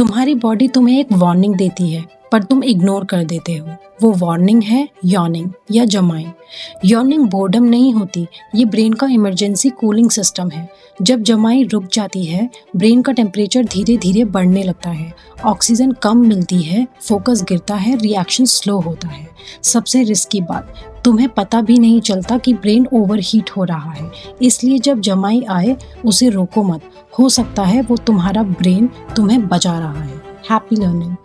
तुम्हारी बॉडी तुम्हें एक वार्निंग देती है पर तुम इग्नोर कर देते हो। वो वार्निंग है यॉर्निंग या जमाई। यॉर्निंग बोर्डम नहीं होती, ये ब्रेन का इमरजेंसी कूलिंग सिस्टम है। जब जमाई रुक जाती है, ब्रेन का टेम्परेचर धीरे धीरे बढ़ने लगता है, ऑक्सीजन कम मिलती है, फोकस गिरता है, रिएक्शन स्लो होता है। सबसे रिस्की बात, तुम्हें पता भी नहीं चलता कि ब्रेन ओवरहीट हो रहा है। इसलिए जब जमाई आए उसे रोको मत, हो सकता है वो तुम्हारा ब्रेन तुम्हें बचा रहा है। Happy learning.